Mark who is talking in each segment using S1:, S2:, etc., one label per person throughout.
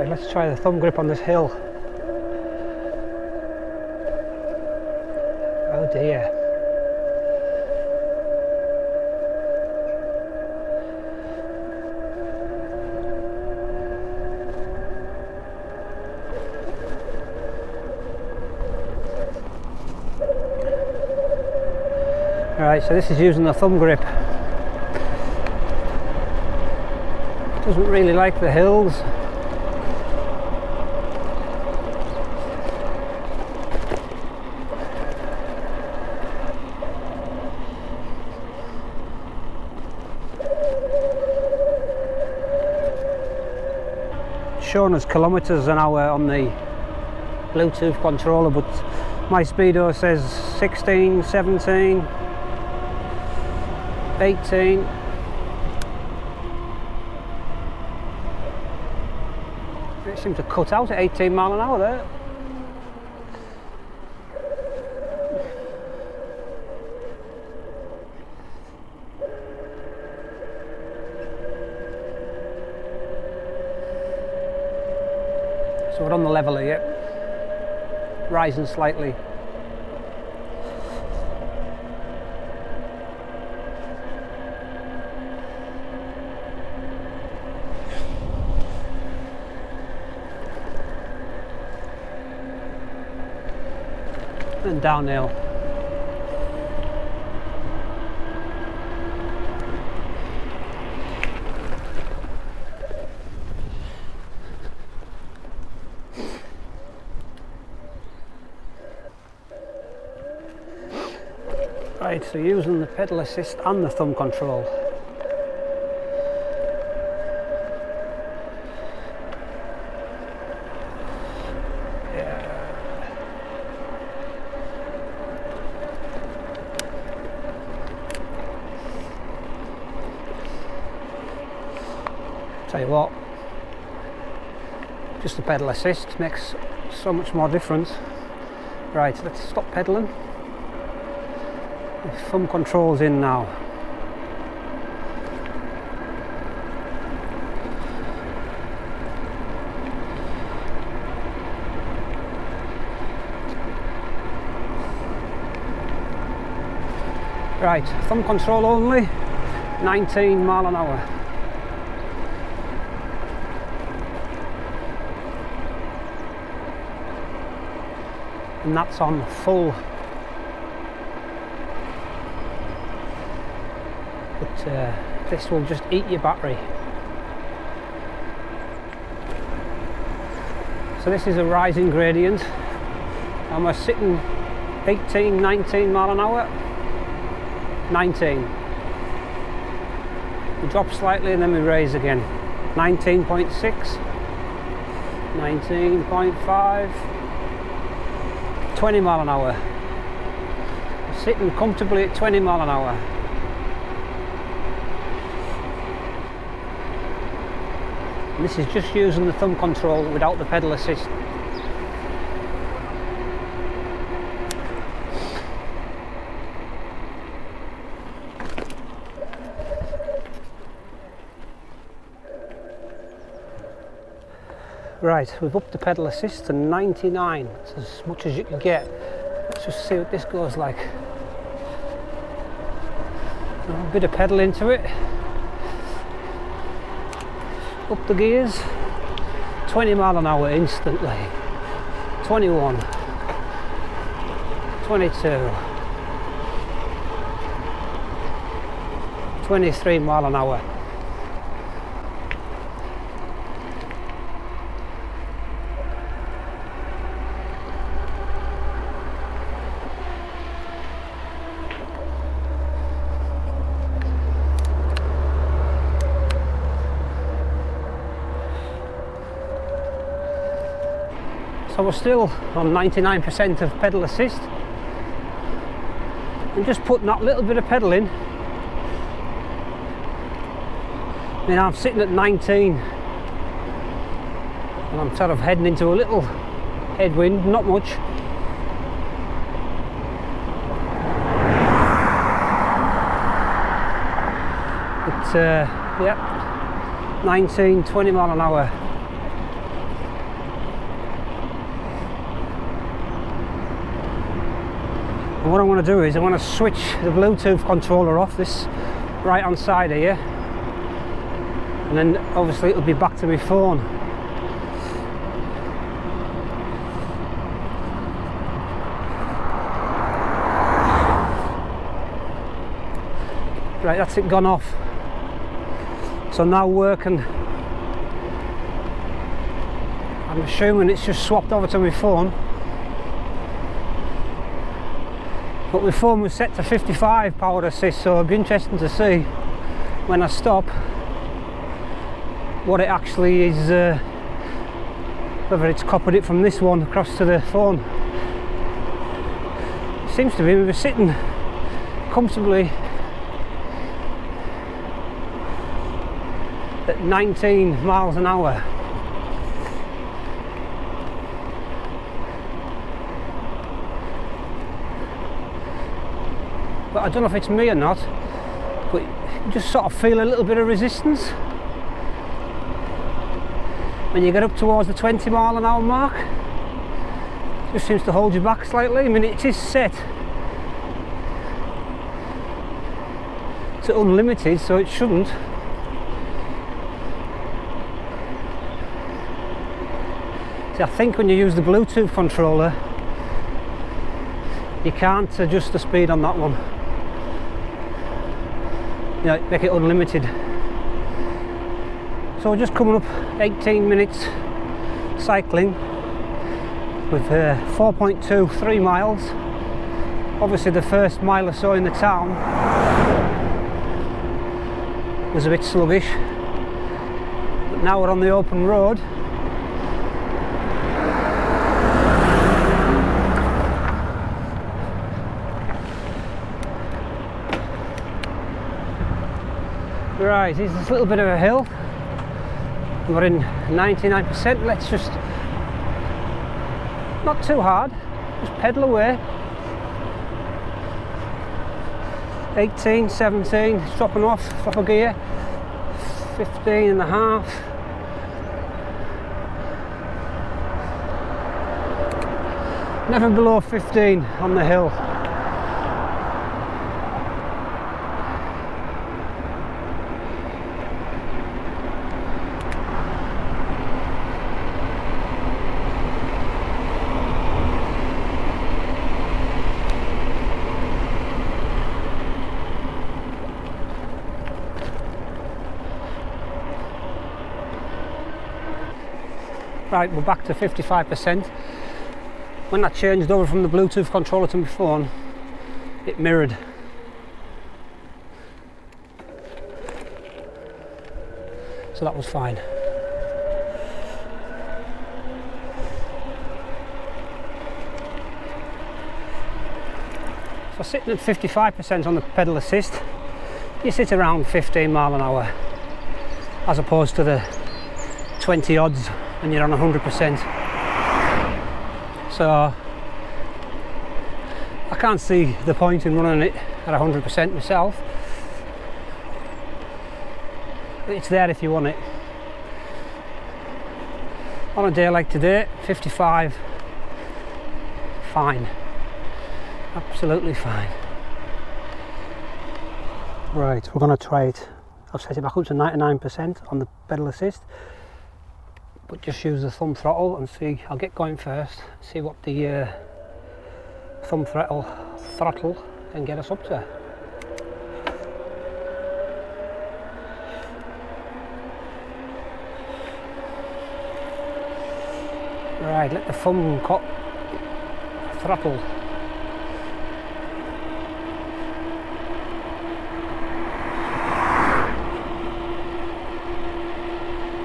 S1: Right, let's try the thumb grip on this hill. Oh dear. Alright, so this is using the thumb grip. Doesn't really like the hills. Showing us kilometres an hour on the Bluetooth controller, but my speedo says 16, 17, 18. It seemed to cut out at 18 mile an hour there. So we're on the level here, rising slightly. And downhill. Right, so using the pedal assist and the thumb control. Tell you what, just the pedal assist makes so much more difference. Right, let's stop pedaling. The thumb control's in now. Right, thumb control only, 19 mile an hour. And that's on full. But this will just eat your battery. So this is a rising gradient and we're sitting 18, 19 mile an hour. 19. We drop slightly and then we raise again. 19.6, 19.5, 20 mile an hour. We're sitting comfortably at 20 mile an hour. And this is just using the thumb control without the pedal assist. Right, we've upped the pedal assist to 99. It's as much as you can get. Let's just see what this goes like. A bit of pedal into it. Up the gears. 20 mile an hour instantly. 21. 22. 23 mile an hour. So we're still on 99% of pedal assist. I'm just putting that little bit of pedal in. Then I'm sitting at 19. And I'm sort of heading into a little headwind, not much. But yeah, 19, 20 mile an hour. And what I want to do is I want to switch the Bluetooth controller off this right hand side here, and then obviously it'll be back to my phone. Right, that's it gone off. So now working, I'm assuming it's just swapped over to my phone. But my phone was set to 55 power assist, so it'll be interesting to see when I stop what it actually is, whether it's copied it from this one across to the phone. It seems to be we were sitting comfortably at 19 miles an hour. But I don't know if it's me or not, but you just sort of feel a little bit of resistance when you get up towards the 20 mile an hour mark. It just seems to hold you back slightly. I mean, it is set to unlimited, so it shouldn't. See, I think when you use the Bluetooth controller, you can't adjust the speed on that one. You know, make it unlimited. So we're just coming up 18 minutes cycling with 4.23 miles. Obviously the first mile or so in the town was a bit sluggish, but now we're on the open road. Right, there's this little bit of a hill. We're in 99%. Let's just, not too hard, just pedal away. 18, 17, it's dropping off, drop a gear. 15 and a half. Never below 15 on the hill. Right, we're back to 55%. When I changed over from the Bluetooth controller to my phone, it mirrored. So that was fine. So sitting at 55% on the pedal assist, you sit around 15 mile an hour, as opposed to the 20 odds and you're on 100%. So I can't see the point in running it at 100% myself. It's there if you want it. On a day like today, 55, fine, absolutely fine. Right, we're going to try it. I've set it back up to 99% on the pedal assist, but just use the thumb throttle and see. I'll get going first, see what the thumb throttle can get us up to. Right, let the thumb throttle.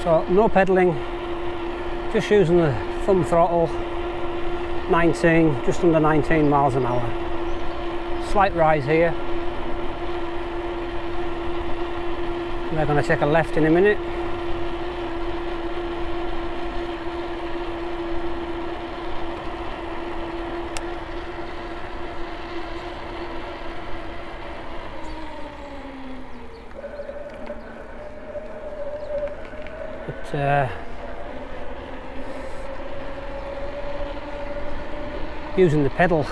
S1: So no pedalling, just using the thumb throttle, 19, just under 19 miles an hour. Slight rise here. We're going to take a left in a minute. Using the pedal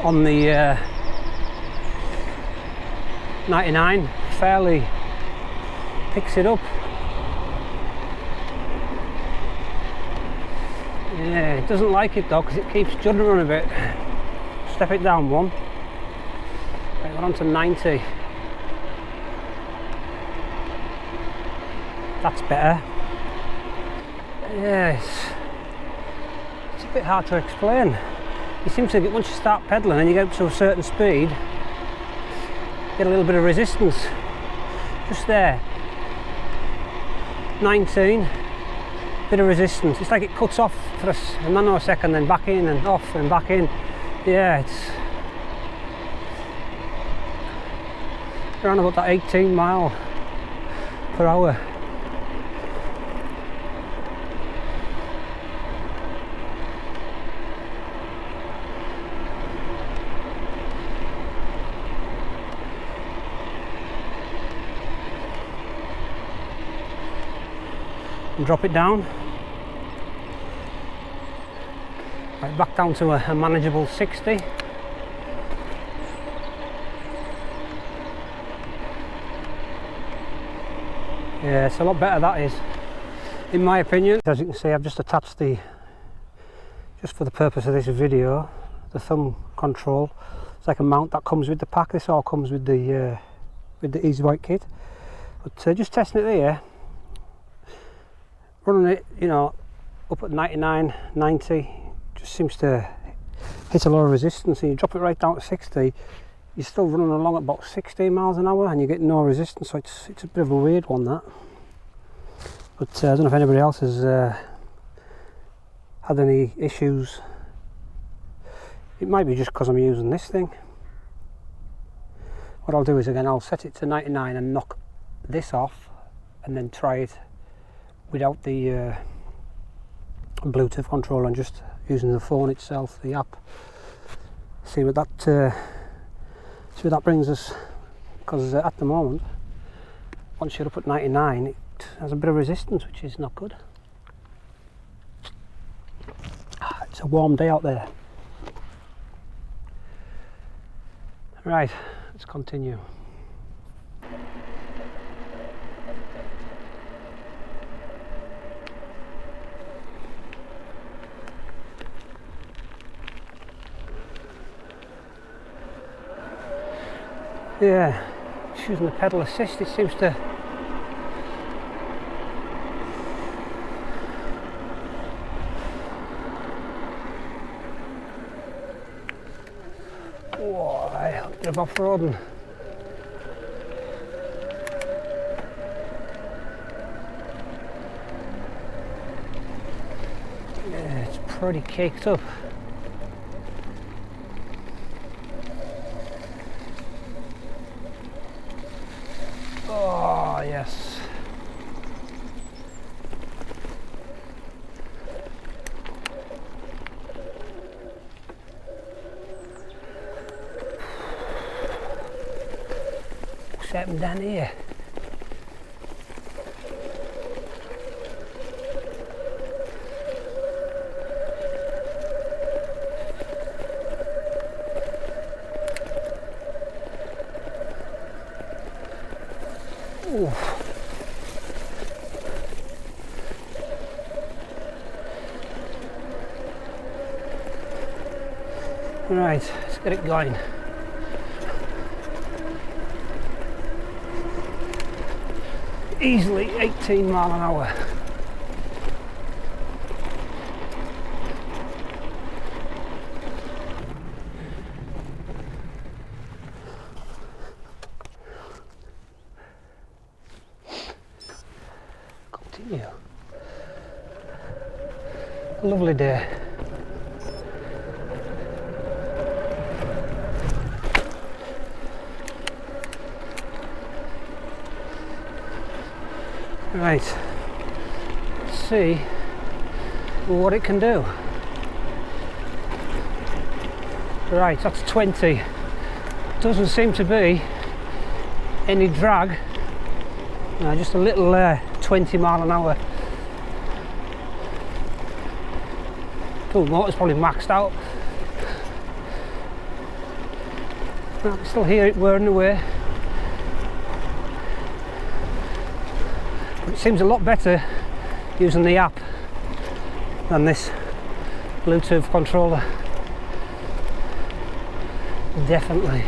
S1: on the 99 fairly picks it up. Yeah, it doesn't like it though because it keeps juddering a bit. Step it down one. Right, we're on to 90. That's better. Yes. It's a bit hard to explain. You seem to get, once you start pedalling and you get up to a certain speed, get a little bit of resistance. Just there. 19. Bit of resistance. It's like it cuts off for a nanosecond, then back in and off and back in. Yeah, it's around about that 18 mile per hour. And drop it down. Right, back down to a manageable 60. Yeah, it's a lot better, that is, in my opinion. As you can see, I've just attached the, just for the purpose of this video, the thumb control. It's like a mount that comes with the pack. This all comes with the Easifit kit. But just testing it there, running it, you know, up at 99, 90, just seems to hit a lot of resistance. And you drop it right down to 60, you're still running along at about 16 miles an hour and you get no resistance, so it's a bit of a weird one, that. But I don't know if anybody else has had any issues. It might be just because I'm using this thing. What I'll do is, again, I'll set it to 99 and knock this off and then try it without the Bluetooth controller and just using the phone itself, the app. See what that brings us, because at the moment, once you're up at 99, it has a bit of resistance, which is not good. It's a warm day out there. Right, let's continue. Yeah, just using the pedal assist, it seems to a bit of off-roading. Yeah, it's pretty caked up. Oh, yes. What's happened down here? Right, let's get it going. Easily 18 mile an hour. Continue. A lovely day. Right, let's see what it can do. Right, that's 20. Doesn't seem to be any drag. Just a little 20 mile an hour. Oh, motor's probably maxed out. I can still hear it whirring away. But it seems a lot better using the app than this Bluetooth controller. Definitely.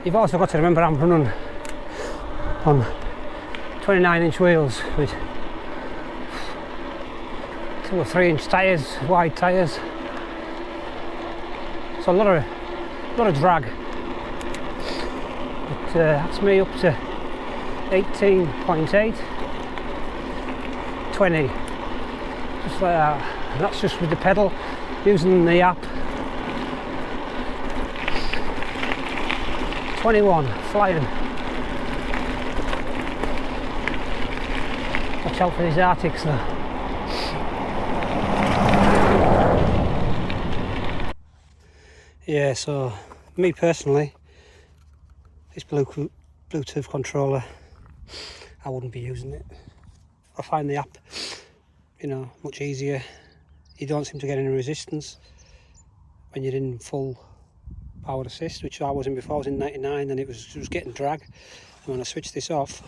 S1: You've also got to remember I'm running on 29-inch wheels with 2 or 3 inch tyres, wide tyres. So a lot of drag. But that's me up to 18.8, 20, just like that. And that's just with the pedal, using the app. 21, flying. Watch out for these Arctics though. Yeah, so me personally, this Bluetooth controller, I wouldn't be using it. I find the app, you know, much easier. You don't seem to get any resistance when you're in full power assist, which I was in before. I was in 99 and it was getting drag. And when I switched this off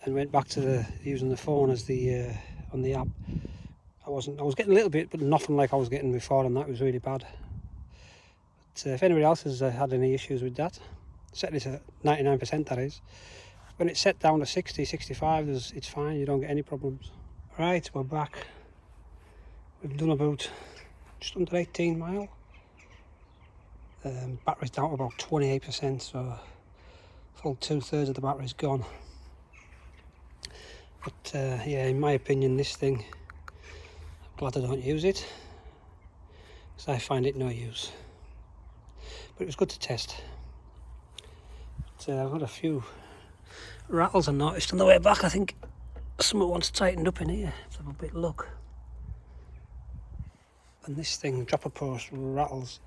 S1: and went back to using the phone as the on the app, I was getting a little bit, but nothing like I was getting before, and that was really bad. But if anybody else has had any issues with that, set this at 99%, that is. When it's set down to 60, 65, it's fine, you don't get any problems. Right, we're back. We've done about just under 18 mile. Battery's down to about 28%, so full 2/3 of the battery's gone. But yeah, in my opinion, this thing, I'm glad I don't use it, because I find it no use. But it was good to test. But I've got a few rattles I noticed on the way back. I think something wants tightened up in here. Let's have a bit of luck. And this thing, dropper post, rattles